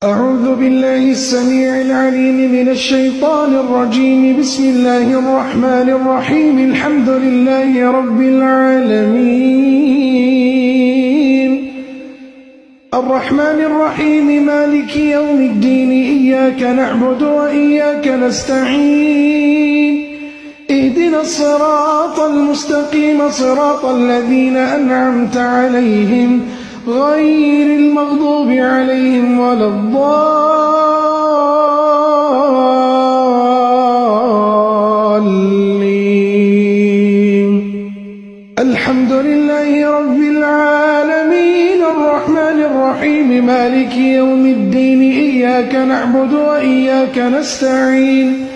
أعوذ بالله السميع العليم من الشيطان الرجيم. بسم الله الرحمن الرحيم. الحمد لله رب العالمين الرحمن الرحيم مالك يوم الدين. إياك نعبد وإياك نستعين. اهدنا الصراط المستقيم صراط الذين أنعمت عليهم غير المغضوب عليهم ولا الضالين. الحمد لله رب العالمين الرحمن الرحيم مالك يوم الدين. إياك نعبد وإياك نستعين.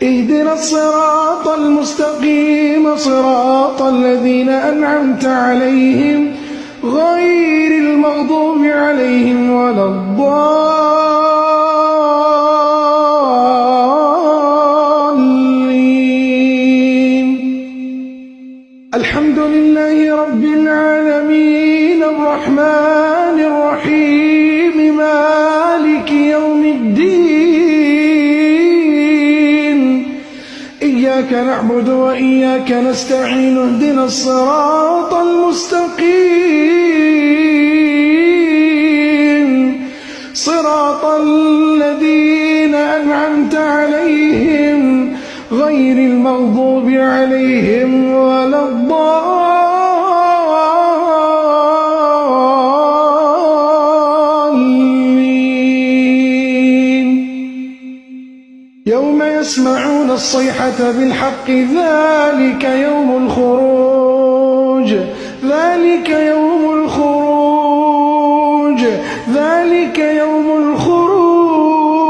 اهدنا الصراط المستقيم صراط الذين أنعمت عليهم غير المغضوب عليهم ولا الضالين. الحمد لله رب العالمين الرحمن الرحيم مالك يوم الدين. إياك نعبد وإياك نستعين. اهدنا الصراط المستقيم صراط الذين أنعمت عليهم غير المغضوب عليهم ولا الضالين. يوم يسمعون الصيحة بالحق ذلك يوم الخروج. ذلك يوم الخروج. ذلك يوم الخروج.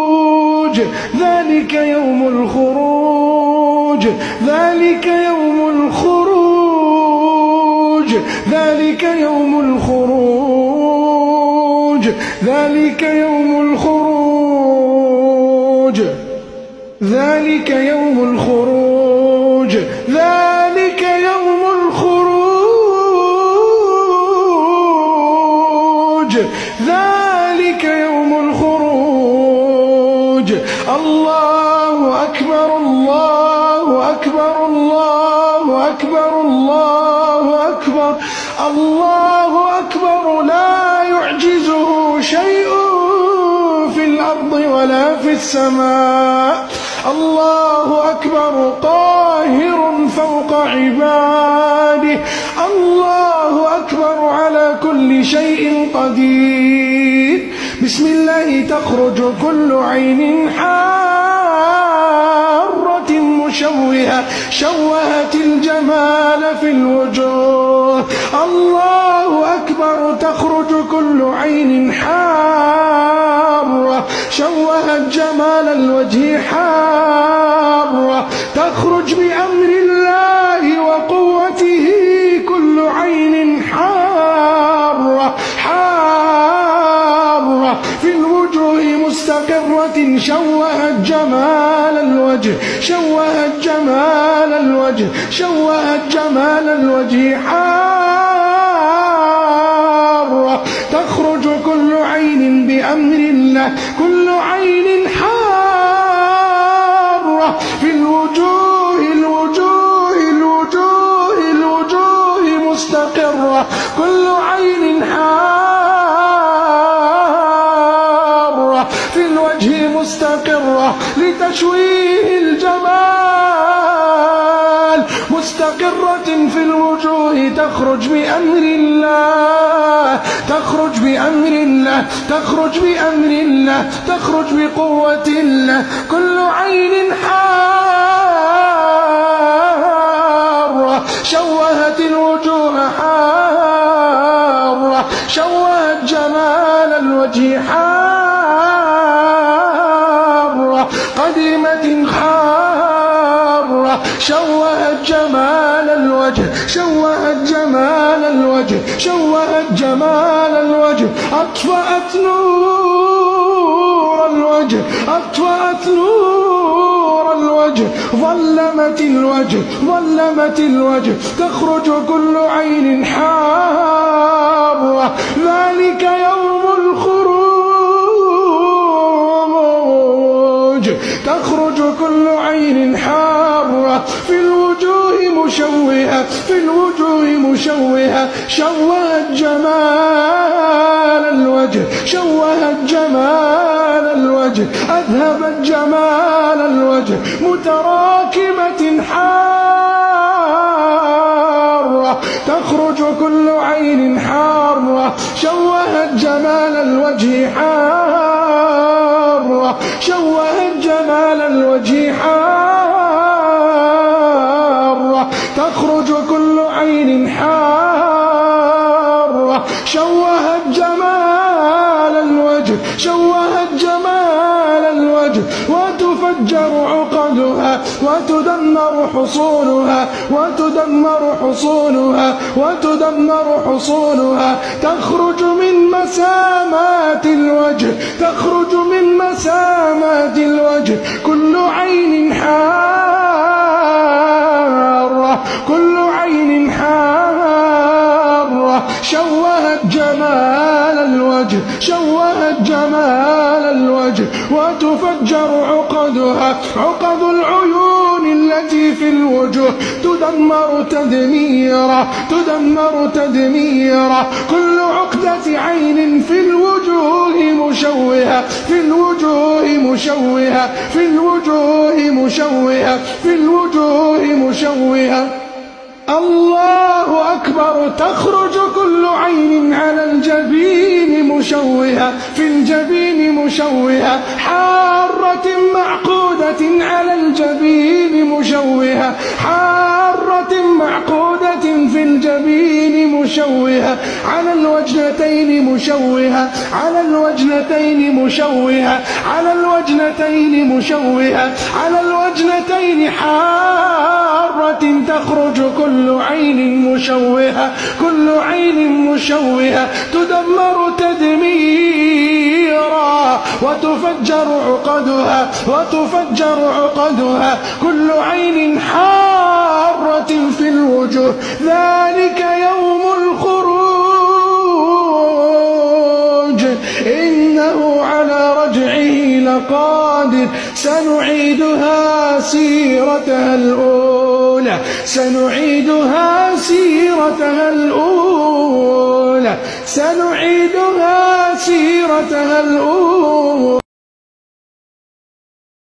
ذلك يوم الخروج. ذلك يوم الخروج. ذلك يوم الخروج. ذلك يوم الخروج. ذلك يوم الخروج. ذلك يوم الخروج. ذلك يوم الخروج. الله أكبر الله أكبر الله أكبر الله أكبر الله أكبر. لا يعجزه شيء في الأرض ولا في السماء. الله أكبر قاهر فوق عباده. الله أكبر على كل شيء قدير. بسم الله تخرج كل عين حارة مشوهة شوهت الجمال في الوجوه. الله أكبر تخرج كل عين حارة شوهت جمال الوجه حارة. تخرج بأمر الله وقوته كل عين حارة حارة في الوجوه مستقرة شوهت جمال الوجه شوهت جمال الوجه شوهت جمال الوجه حارة. تخرج كل عين بأمر الله كل عين حارة في الوجوه الوجوه الوجوه الوجوه مستقرة كل عين حارة في الوجه مستقرة لتشويه الجمال مستقرة في الوجوه. تخرج بأمر الله تخرج بأمر الله تخرج بأمر الله تخرج بقوة الله. كل عين حارة شوهت الوجوه حارة شوهت جمال الوجه حارة قديمة حارة شوهت جمال الوجه شوهت جمال الوجه شوهت جمال الوجه. أطفأت نور الوجه أطفأت نور الوجه ظلمت الوجه ظلمت الوجه. تخرج كل عين حارة ذلك يوم الخروج. تخرج كل عين حارة في الوجوه مشوهة شوهت جمال الوجه أذهبت جمال الوجه متراكمة حارة تخرج كل عين حارة شوهت جمال الوجه حارة تخرج كل عين حارة شوهت جمال الوجه وتفجر عقدها وتدمر حصونها تخرج من مسامات الوجه كل عين حارة شوهت جمال الوجه وتفجر عقدها عقد العيون التي في الوجوه تدمر تدميرا كل عقدة عين في الوجوه مشوهة الله أكبر تخرج كل عين على الجبين مشوهة حارة معقودة على الجبين في الجبين مشوهة على الوجنتين حارة تخرج كل عين مشوهة تدمر تدميرا وتفجر عقدها كل عين حارة في الوجوه ذلك يوم الخروج إنه على رجعه لقادر سنعيدها سيرتها الأولى